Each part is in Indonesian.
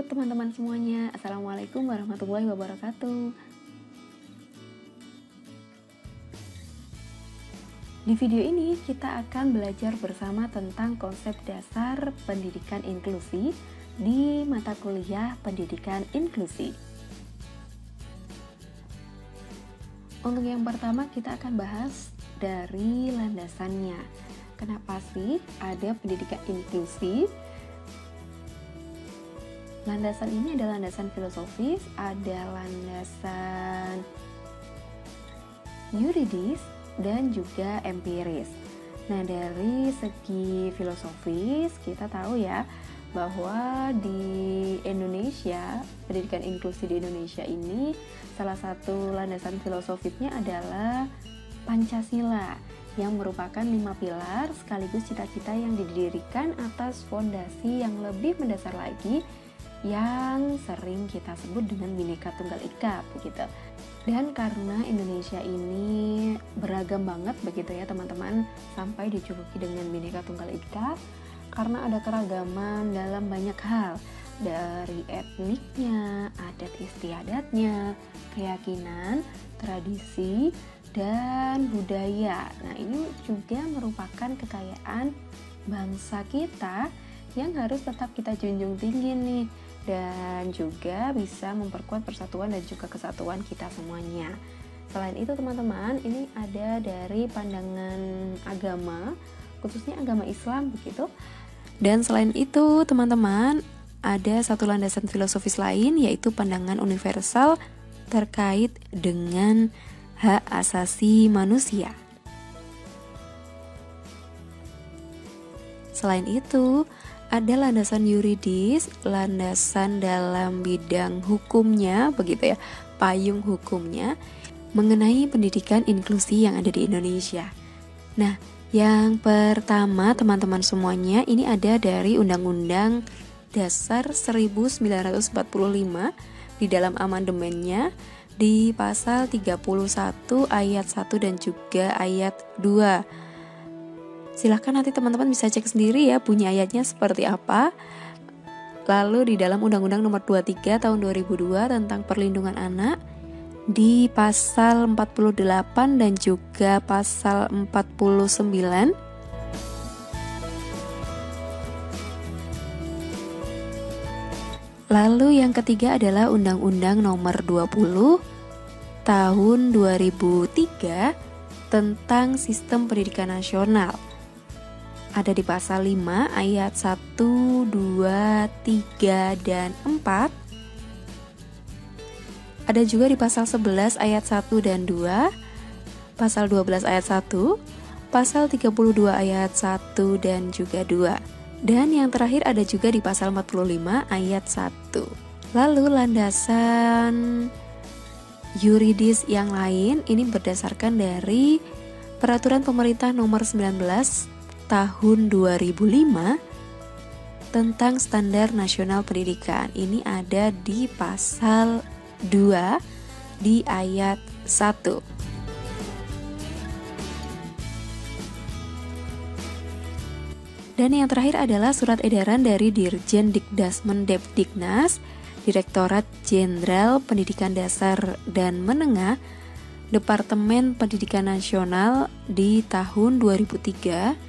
teman-teman semuanya, Assalamualaikum warahmatullahi wabarakatuh. Di video ini kita akan belajar bersama tentang konsep dasar pendidikan inklusi di mata kuliah pendidikan inklusi. Untuk yang pertama kita akan bahas dari landasannya. Kenapa sih ada pendidikan inklusi? Landasan ini ada landasan filosofis, ada landasan yuridis, dan juga empiris. Nah, dari segi filosofis kita tahu ya bahwa di Indonesia, pendidikan inklusi di Indonesia ini salah satu landasan filosofisnya adalah Pancasila yang merupakan 5 pilar sekaligus cita-cita yang didirikan atas fondasi yang lebih mendasar lagi yang sering kita sebut dengan Bhinneka Tunggal Ika begitu. Dan karena Indonesia ini beragam banget begitu ya teman-teman, sampai dijuluki dengan Bhinneka Tunggal Ika karena ada keragaman dalam banyak hal, dari etniknya, adat istiadatnya, keyakinan, tradisi, dan budaya. Nah, ini juga merupakan kekayaan bangsa kita yang harus tetap kita junjung tinggi nih, dan juga bisa memperkuat persatuan dan juga kesatuan kita semuanya. Selain itu teman-teman, ini ada dari pandangan agama, khususnya agama Islam begitu. Dan selain itu teman-teman, ada satu landasan filosofis lain, yaitu pandangan universal terkait dengan hak asasi manusia. Selain itu, ada landasan yuridis, landasan dalam bidang hukumnya, begitu ya, payung hukumnya, mengenai pendidikan inklusi yang ada di Indonesia. Nah, yang pertama teman-teman semuanya, ini ada dari Undang-Undang Dasar 1945 di dalam amandemennya di pasal 31 ayat 1 dan juga ayat 2. Silahkan nanti teman-teman bisa cek sendiri ya bunyi ayatnya seperti apa. Lalu di dalam Undang-Undang Nomor 23 Tahun 2002 tentang Perlindungan Anak di pasal 48 dan juga pasal 49. Lalu yang ketiga adalah Undang-Undang Nomor 20 Tahun 2003 tentang Sistem Pendidikan Nasional. Ada di pasal 5 ayat 1, 2, 3, dan 4. Ada juga di pasal 11 ayat 1 dan 2, pasal 12 ayat 1, pasal 32 ayat 1 dan juga 2. Dan yang terakhir ada juga di pasal 45 ayat 1. Lalu landasan yuridis yang lain ini berdasarkan dari Peraturan Pemerintah Nomor 19 Tahun 2005 tentang Standar Nasional Pendidikan. Ini ada di pasal 2 di ayat 1. Dan yang terakhir adalah surat edaran dari Dirjen Dikdasmen Depdiknas, Direktorat Jenderal Pendidikan Dasar dan Menengah, Departemen Pendidikan Nasional di tahun 2003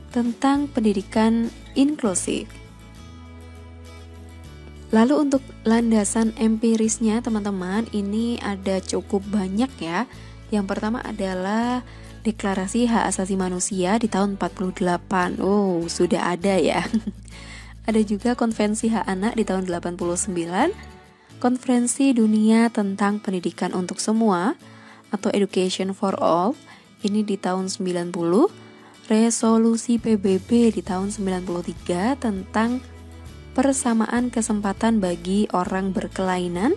tentang pendidikan inklusif. Lalu untuk landasan empirisnya teman-teman, ini ada cukup banyak ya. Yang pertama adalah Deklarasi Hak Asasi Manusia di tahun 48. Oh, sudah ada ya. Ada juga Konvensi Hak Anak di tahun 89, Konferensi Dunia tentang Pendidikan untuk Semua atau Education for All ini di tahun 90, Resolusi PBB di tahun 93 tentang persamaan kesempatan bagi orang berkelainan.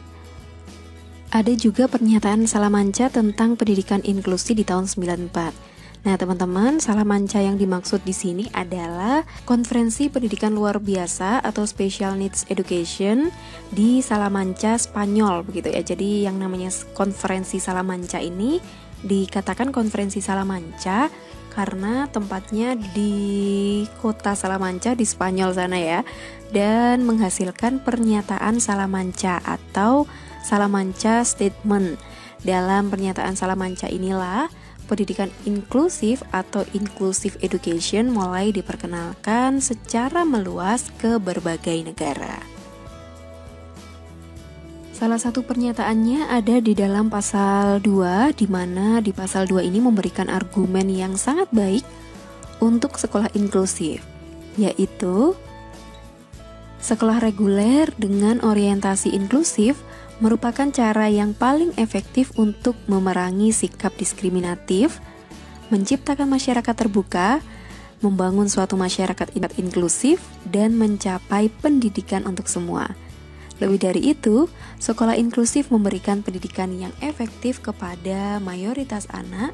Ada juga pernyataan Salamanca tentang pendidikan inklusi di tahun 94. Nah, teman-teman, Salamanca yang dimaksud di sini adalah Konferensi Pendidikan Luar Biasa atau Special Needs Education di Salamanca, Spanyol begitu ya. Jadi yang namanya Konferensi Salamanca ini dikatakan Konferensi Salamanca karena tempatnya di kota Salamanca di Spanyol sana ya, dan menghasilkan pernyataan Salamanca atau Salamanca Statement. Dalam pernyataan Salamanca inilah pendidikan inklusif atau inclusive education mulai diperkenalkan secara meluas ke berbagai negara. Salah satu pernyataannya ada di dalam pasal 2, di mana di pasal 2 ini memberikan argumen yang sangat baik untuk sekolah inklusif, yaitu sekolah reguler dengan orientasi inklusif merupakan cara yang paling efektif untuk memerangi sikap diskriminatif, menciptakan masyarakat terbuka, membangun suatu masyarakat inklusif, dan mencapai pendidikan untuk semua. Lebih dari itu, sekolah inklusif memberikan pendidikan yang efektif kepada mayoritas anak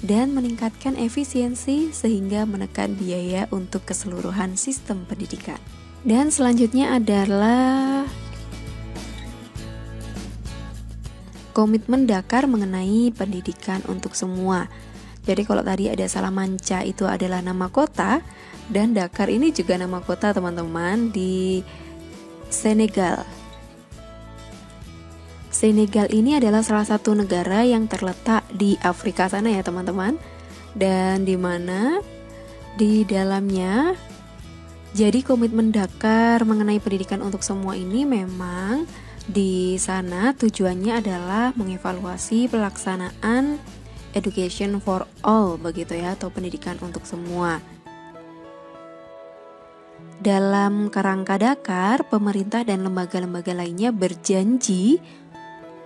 dan meningkatkan efisiensi sehingga menekan biaya untuk keseluruhan sistem pendidikan. Dan selanjutnya adalah komitmen Dakar mengenai pendidikan untuk semua. Jadi kalau tadi ada Salamanca itu adalah nama kota, dan Dakar ini juga nama kota teman-teman di Senegal. Senegal ini adalah salah satu negara yang terletak di Afrika sana ya teman-teman, dan di mana di dalamnya jadi komitmen Dakar mengenai pendidikan untuk semua ini memang di sana tujuannya adalah mengevaluasi pelaksanaan education for all begitu ya, atau pendidikan untuk semua. Dalam kerangka Dakar, pemerintah dan lembaga-lembaga lainnya berjanji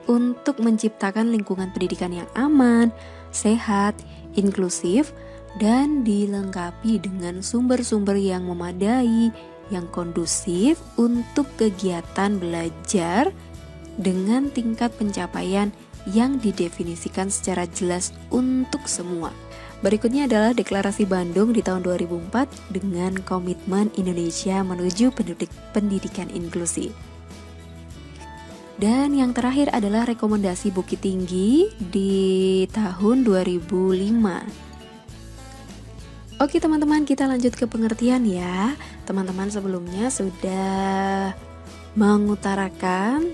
untuk menciptakan lingkungan pendidikan yang aman, sehat, inklusif, dan dilengkapi dengan sumber-sumber yang memadai, yang kondusif untuk kegiatan belajar dengan tingkat pencapaian yang didefinisikan secara jelas untuk semua. Berikutnya adalah Deklarasi Bandung di tahun 2004 dengan komitmen Indonesia menuju pendidikan inklusi. Dan yang terakhir adalah Rekomendasi Bukit Tinggi di tahun 2005. Oke teman-teman, kita lanjut ke pengertian ya. Teman-teman sebelumnya sudah mengutarakan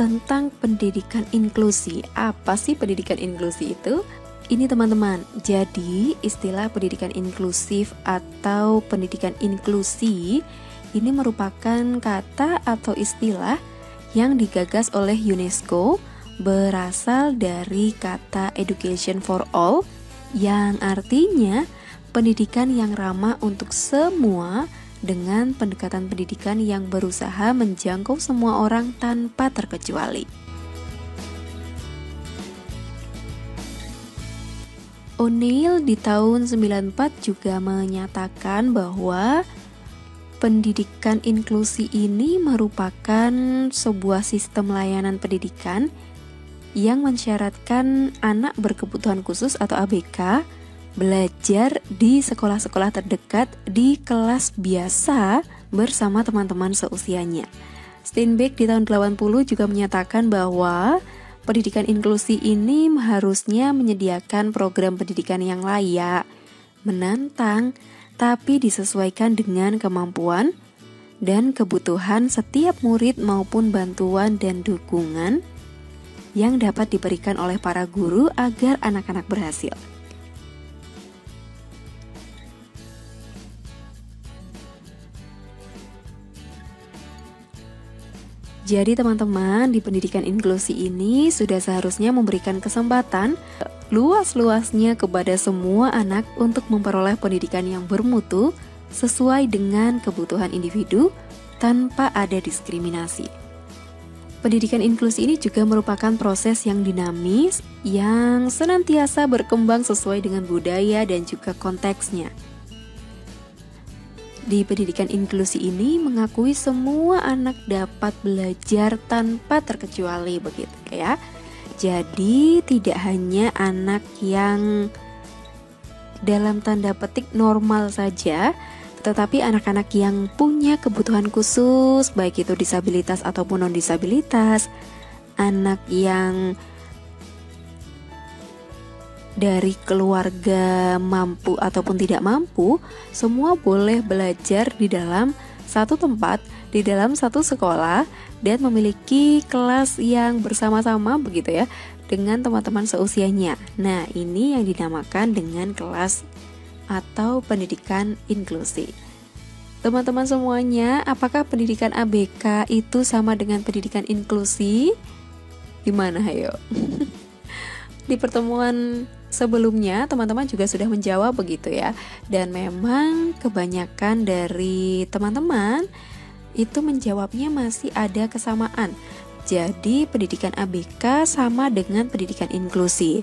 tentang pendidikan inklusi. Apa sih pendidikan inklusi itu? Ini teman-teman, jadi istilah pendidikan inklusif atau pendidikan inklusi ini merupakan kata atau istilah yang digagas oleh UNESCO berasal dari kata education for all yang artinya pendidikan yang ramah untuk semua dengan pendekatan pendidikan yang berusaha menjangkau semua orang tanpa terkecuali. O'Neill di tahun 94 juga menyatakan bahwa pendidikan inklusi ini merupakan sebuah sistem layanan pendidikan yang mensyaratkan anak berkebutuhan khusus atau ABK belajar di sekolah-sekolah terdekat di kelas biasa bersama teman-teman seusianya. Steinbeck di tahun 80 juga menyatakan bahwa pendidikan inklusi ini harusnya menyediakan program pendidikan yang layak, menantang, tapi disesuaikan dengan kemampuan dan kebutuhan setiap murid maupun bantuan dan dukungan yang dapat diberikan oleh para guru agar anak-anak berhasil. Jadi teman-teman, di pendidikan inklusi ini sudah seharusnya memberikan kesempatan luas-luasnya kepada semua anak untuk memperoleh pendidikan yang bermutu sesuai dengan kebutuhan individu tanpa ada diskriminasi. Pendidikan inklusi ini juga merupakan proses yang dinamis yang senantiasa berkembang sesuai dengan budaya dan juga konteksnya. Di pendidikan inklusi ini mengakui semua anak dapat belajar tanpa terkecuali begitu ya. Jadi tidak hanya anak yang dalam tanda petik normal saja, tetapi anak-anak yang punya kebutuhan khusus, baik itu disabilitas ataupun non-disabilitas, anak yang dari keluarga mampu ataupun tidak mampu, semua boleh belajar di dalam satu tempat, di dalam satu sekolah, dan memiliki kelas yang bersama-sama begitu ya, dengan teman-teman seusianya. Nah, ini yang dinamakan dengan kelas atau pendidikan inklusi. Teman-teman semuanya, apakah pendidikan ABK itu sama dengan pendidikan inklusi? Gimana, ayo? Di pertemuan sebelumnya, teman-teman juga sudah menjawab begitu ya. Dan memang kebanyakan dari teman-teman itu menjawabnya masih ada kesamaan. Jadi, pendidikan ABK sama dengan pendidikan inklusi.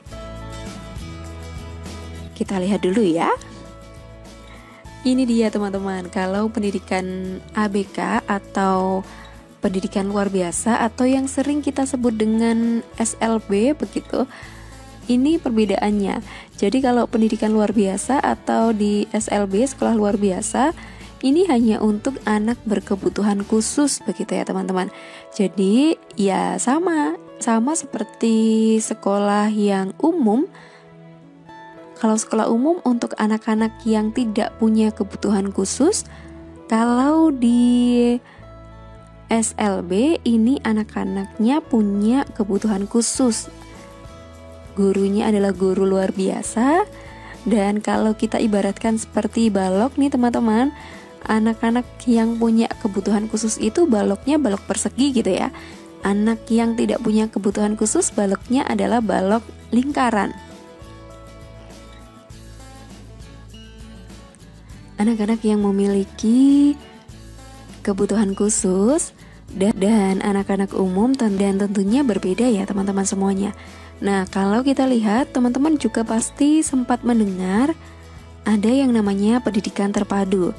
Kita lihat dulu ya. Ini dia teman-teman, kalau pendidikan ABK atau pendidikan luar biasa atau yang sering kita sebut dengan SLB begitu, ini perbedaannya. Jadi kalau pendidikan luar biasa atau di SLB, sekolah luar biasa, ini hanya untuk anak berkebutuhan khusus begitu ya teman-teman. Jadi ya sama seperti sekolah yang umum. Kalau sekolah umum untuk anak-anak yang tidak punya kebutuhan khusus, kalau di SLB ini anak-anaknya punya kebutuhan khusus. Gurunya adalah guru luar biasa. Dan kalau kita ibaratkan seperti balok nih teman-teman, anak-anak yang punya kebutuhan khusus itu baloknya balok persegi gitu ya. Anak yang tidak punya kebutuhan khusus baloknya adalah balok lingkaran. Anak-anak yang memiliki kebutuhan khusus dan anak-anak umum dan tentunya berbeda ya teman-teman semuanya. Nah, kalau kita lihat teman-teman juga pasti sempat mendengar ada yang namanya pendidikan terpadu,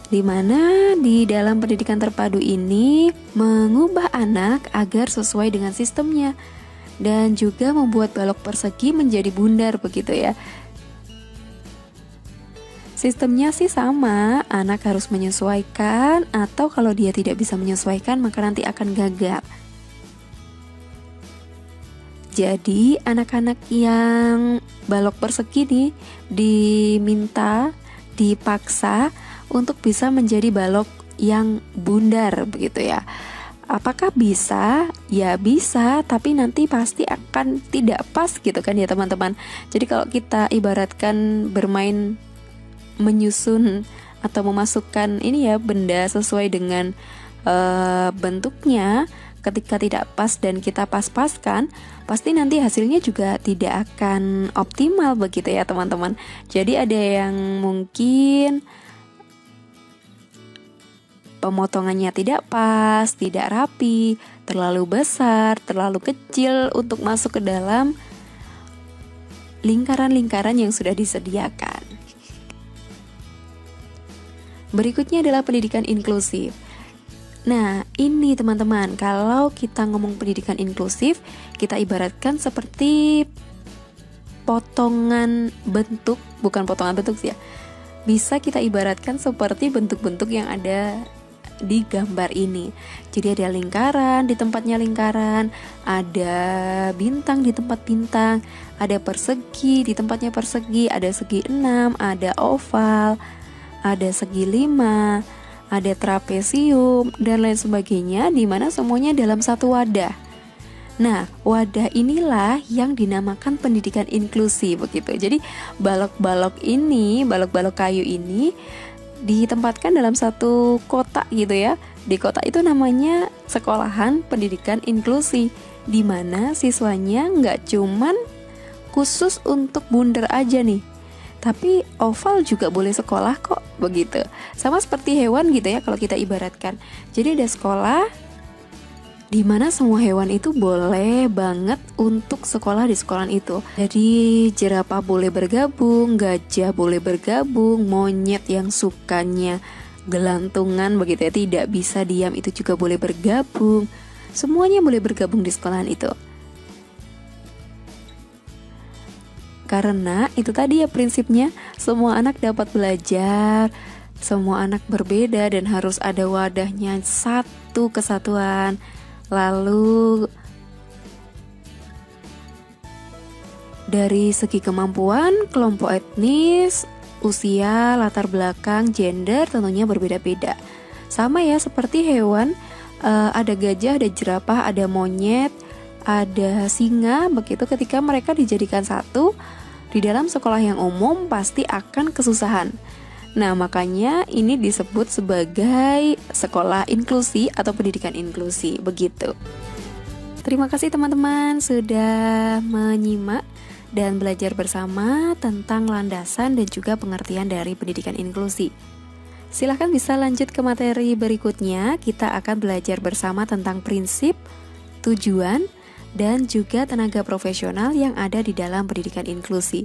di mana di dalam pendidikan terpadu ini mengubah anak agar sesuai dengan sistemnya dan juga membuat balok persegi menjadi bundar begitu ya. Sistemnya sih sama, anak harus menyesuaikan atau kalau dia tidak bisa menyesuaikan maka nanti akan gagal. Jadi anak-anak yang balok persegi nih dipaksa untuk bisa menjadi balok yang bundar begitu ya. Apakah bisa? Ya bisa, tapi nanti pasti akan tidak pas gitu kan ya teman-teman. Jadi kalau kita ibaratkan bermain menyusun atau memasukkan ini ya benda sesuai dengan bentuknya, ketika tidak pas dan kita pas-paskan, pasti nanti hasilnya juga tidak akan optimal begitu ya teman-teman. Jadi ada yang mungkin pemotongannya tidak pas, tidak rapi, terlalu besar, terlalu kecil untuk masuk ke dalam lingkaran-lingkaran yang sudah disediakan. Berikutnya adalah pendidikan inklusif. Nah, ini teman-teman, kalau kita ngomong pendidikan inklusif, kita ibaratkan seperti potongan bentuk, bukan potongan bentuk sih ya. Bisa kita ibaratkan seperti bentuk-bentuk yang ada di gambar ini. Jadi ada lingkaran di tempatnya lingkaran, ada bintang di tempat bintang, ada persegi di tempatnya persegi, ada segi 6, ada oval, ada segi 5, ada trapesium, dan lain sebagainya, di mana semuanya dalam satu wadah. Nah, wadah inilah yang dinamakan pendidikan inklusi begitu. Jadi balok-balok kayu ini ditempatkan dalam satu kotak gitu ya. Di kotak itu namanya sekolahan pendidikan inklusi, di mana siswanya nggak cuman khusus untuk bundar aja nih, tapi oval juga boleh sekolah kok begitu. Sama seperti hewan gitu ya kalau kita ibaratkan. Jadi ada sekolah di mana semua hewan itu boleh banget untuk sekolah di sekolah itu. Jadi jerapah boleh bergabung, gajah boleh bergabung, monyet yang sukanya gelantungan begitu ya, tidak bisa diam, itu juga boleh bergabung. Semuanya boleh bergabung di sekolahan itu. Karena itu tadi ya prinsipnya, semua anak dapat belajar, semua anak berbeda dan harus ada wadahnya, satu kesatuan. Lalu Dari segi kemampuan, kelompok etnis, usia, latar belakang, gender tentunya berbeda-beda. Sama ya seperti hewan, ada gajah, ada jerapah, ada monyet, ada singa. Begitu ketika mereka dijadikan satu di dalam sekolah yang umum pasti akan kesusahan. Nah, makanya ini disebut sebagai sekolah inklusi atau pendidikan inklusi, begitu. Terima kasih teman-teman sudah menyimak dan belajar bersama tentang landasan dan juga pengertian dari pendidikan inklusi. Silahkan bisa lanjut ke materi berikutnya. Kita akan belajar bersama tentang prinsip, tujuan, dan juga tenaga profesional yang ada di dalam pendidikan inklusi.